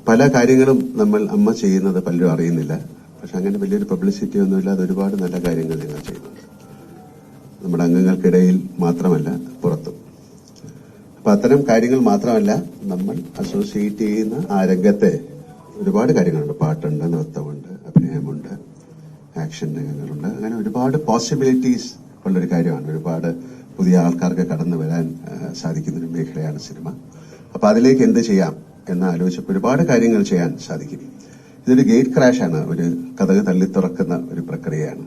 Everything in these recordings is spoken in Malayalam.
പല കാര്യങ്ങളും അമ്മ ചെയ്യുന്നത് പലരും അറിയുന്നില്ല. പക്ഷെ അങ്ങനെ വലിയൊരു പബ്ലിസിറ്റി ഒന്നുമില്ലാതെ ഒരുപാട് നല്ല കാര്യങ്ങൾ ഞങ്ങൾ ചെയ്യുന്നുണ്ട്. നമ്മുടെ അംഗങ്ങൾക്കിടയിൽ മാത്രമല്ല, പുറത്തും. അപ്പൊ അത്തരം കാര്യങ്ങൾ മാത്രമല്ല, നമ്മൾ അസോസിയേറ്റ് ചെയ്യുന്ന ആ രംഗത്തെ ഒരുപാട് കാര്യങ്ങളുണ്ട്. പാട്ടുണ്ട്, നൃത്തമുണ്ട്, അഭിനയമുണ്ട്, ആക്ഷൻ രംഗങ്ങളുണ്ട്. അങ്ങനെ ഒരുപാട് പോസിബിലിറ്റീസ് ഉള്ളൊരു കാര്യമാണ്. ഒരുപാട് പുതിയ ആൾക്കാർക്ക് കടന്നു വരാൻ സാധിക്കുന്ന ഒരു മേഖലയാണ് സിനിമ. അപ്പൊ അതിലേക്ക് എന്ത് ചെയ്യാം എന്ന് ആലോചിച്ചപ്പോൾ ഒരുപാട് കാര്യങ്ങൾ ചെയ്യാൻ സാധിക്കും. ഇതൊരു ഗേറ്റ് ക്രാഷാണ്, ഒരു കതക് തള്ളി തുറക്കുന്ന ഒരു പ്രക്രിയയാണ്.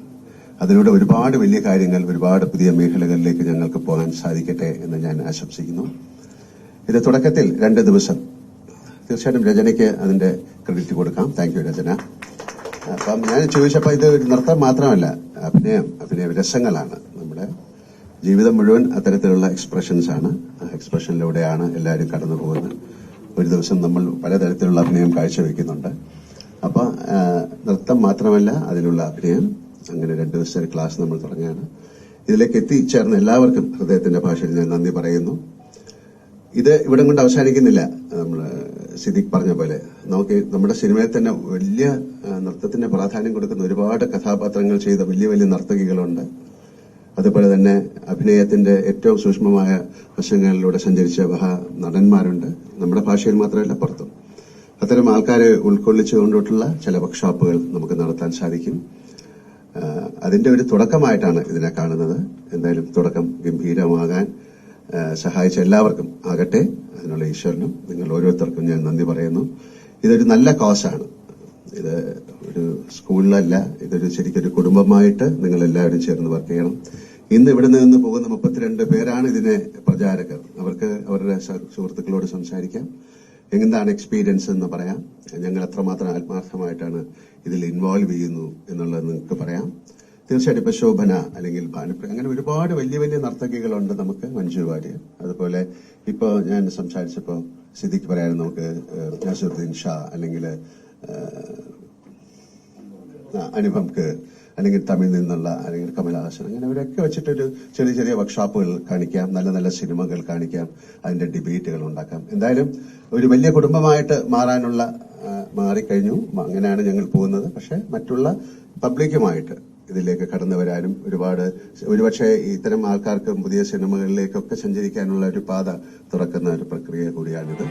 അതിലൂടെ ഒരുപാട് വലിയ കാര്യങ്ങൾ, ഒരുപാട് പുതിയ മേഖലകളിലേക്ക് ഞങ്ങൾക്ക് പോകാൻ സാധിക്കട്ടെ എന്ന് ഞാൻ ആശംസിക്കുന്നു. ഇത് തുടക്കത്തിൽ 2 ദിവസം തീർച്ചയായിട്ടും രചനയ്ക്ക് അതിന്റെ ക്രെഡിറ്റ് കൊടുക്കാം. താങ്ക് യു രചന. അപ്പം ഞാൻ ചോദിച്ചപ്പോൾ ഇത് നൃത്തം മാത്രമല്ല, അഭിനയ രസങ്ങളാണ്. നമ്മുടെ ജീവിതം മുഴുവൻ അത്തരത്തിലുള്ള എക്സ്പ്രഷൻസ് ആണ്. ആ എക്സ്പ്രഷനിലൂടെയാണ് എല്ലാവരും കടന്നു പോകുന്നത്. ഒരു ദിവസം നമ്മൾ പലതരത്തിലുള്ള അഭിനയം കാഴ്ചവെക്കുന്നുണ്ട്. അപ്പൊ നൃത്തം മാത്രമല്ല, അതിനുള്ള അഭിനയം. അങ്ങനെ 2 ദിവസത്തെ ക്ലാസ് നമ്മൾ തുടങ്ങുകയാണ്. ഇതിലേക്ക് എത്തിച്ചേർന്ന എല്ലാവർക്കും ഹൃദയത്തിന്റെ ഭാഷയിൽ ഞാൻ നന്ദി പറയുന്നു. ഇത് ഇവിടം കൊണ്ട് അവസാനിക്കുന്നില്ല. നമ്മൾ സിദ്ദിഖ് പറഞ്ഞ പോലെ നമുക്ക് നമ്മുടെ സിനിമയിൽ തന്നെ വലിയ നൃത്തത്തിന് പ്രാധാന്യം കൊടുക്കുന്ന ഒരുപാട് കഥാപാത്രങ്ങൾ ചെയ്ത വലിയ വലിയ നർത്തകികളുണ്ട്. അതുപോലെ തന്നെ അഭിനയത്തിന്റെ ഏറ്റവും സൂക്ഷ്മമായ വശങ്ങളിലൂടെ സഞ്ചരിച്ച നടന്മാരുണ്ട്. നമ്മുടെ ഭാഷയിൽ മാത്രമല്ല, പുറത്തും. അത്തരം ആൾക്കാരെ ഉൾക്കൊള്ളിച്ചുകൊണ്ടിട്ടുള്ള ചില വർക്ക്ഷോപ്പുകൾ നമുക്ക് നടത്താൻ സാധിക്കും. അതിന്റെ ഒരു തുടക്കമായിട്ടാണ് ഇതിനെ കാണുന്നത്. എന്തായാലും തുടക്കം ഗംഭീരമാകാൻ സഹായിച്ച എല്ലാവർക്കും ആകട്ടെ. അതിനുള്ള ഈശ്വരനും നിങ്ങൾ ഓരോരുത്തർക്കും ഞാൻ നന്ദി പറയുന്നു. ഇതൊരു നല്ല കോസാണ്. ഇത് ഒരു സ്കൂളിലല്ല, ഇതൊരു ശരിക്കൊരു കുടുംബമായിട്ട് നിങ്ങൾ എല്ലാവരും ചേർന്ന് വർക്ക് ചെയ്യണം. ഇന്ന് ഇവിടെ നിന്ന് പോകുന്ന 32 പേരാണ് ഇതിനെ പ്രചാരകർ. അവർക്ക് അവരുടെ സുഹൃത്തുക്കളോട് സംസാരിക്കാം, എന്താണ് എക്സ്പീരിയൻസ് എന്ന് പറയാം, ഞങ്ങൾ എത്രമാത്രം ആത്മാർത്ഥമായിട്ടാണ് ഇതിൽ ഇൻവോൾവ് ചെയ്യുന്നു എന്നുള്ളത് നിങ്ങൾക്ക് പറയാം. തീർച്ചയായിട്ടും ഇപ്പൊ ശോഭന അല്ലെങ്കിൽ ഭാനുപ്രിയ, അങ്ങനെ ഒരുപാട് വലിയ വലിയ നർത്തകികളുണ്ട് നമുക്ക്. മഞ്ജു വാര്യർ, അതുപോലെ ഇപ്പൊ ഞാൻ സംസാരിച്ചപ്പോ സിദ്ദിഖ് പറയാനും നമുക്ക് നസറുദ്ദീൻ ഷാ, അല്ലെങ്കിൽ അനുപം കർ, അല്ലെങ്കിൽ തമിഴിൽ നിന്നുള്ള, അല്ലെങ്കിൽ കമലഹാസൻ, അങ്ങനെ അവരൊക്കെ വെച്ചിട്ടൊരു ചെറിയ ചെറിയ വർക്ക്ഷോപ്പുകൾ കാണിക്കാം, നല്ല നല്ല സിനിമകൾ കാണിക്കാം, അതിന്റെ ഡിബേറ്റുകൾ ഉണ്ടാക്കാം. എന്തായാലും ഒരു വലിയ കുടുംബമായിട്ട് മാറിക്കഴിഞ്ഞു. അങ്ങനെയാണ് ഞങ്ങൾ പോകുന്നത്. പക്ഷെ മറ്റുള്ള പബ്ലിക്കുമായിട്ട് ഇതിലേക്ക് കടന്നു വരാനും ഒരുപക്ഷെ ഇത്തരം ആൾക്കാർക്ക് പുതിയ സിനിമകളിലേക്കൊക്കെ സഞ്ചരിക്കാനുള്ള ഒരു പാത തുറക്കുന്ന ഒരു പ്രക്രിയ കൂടിയാണിത്.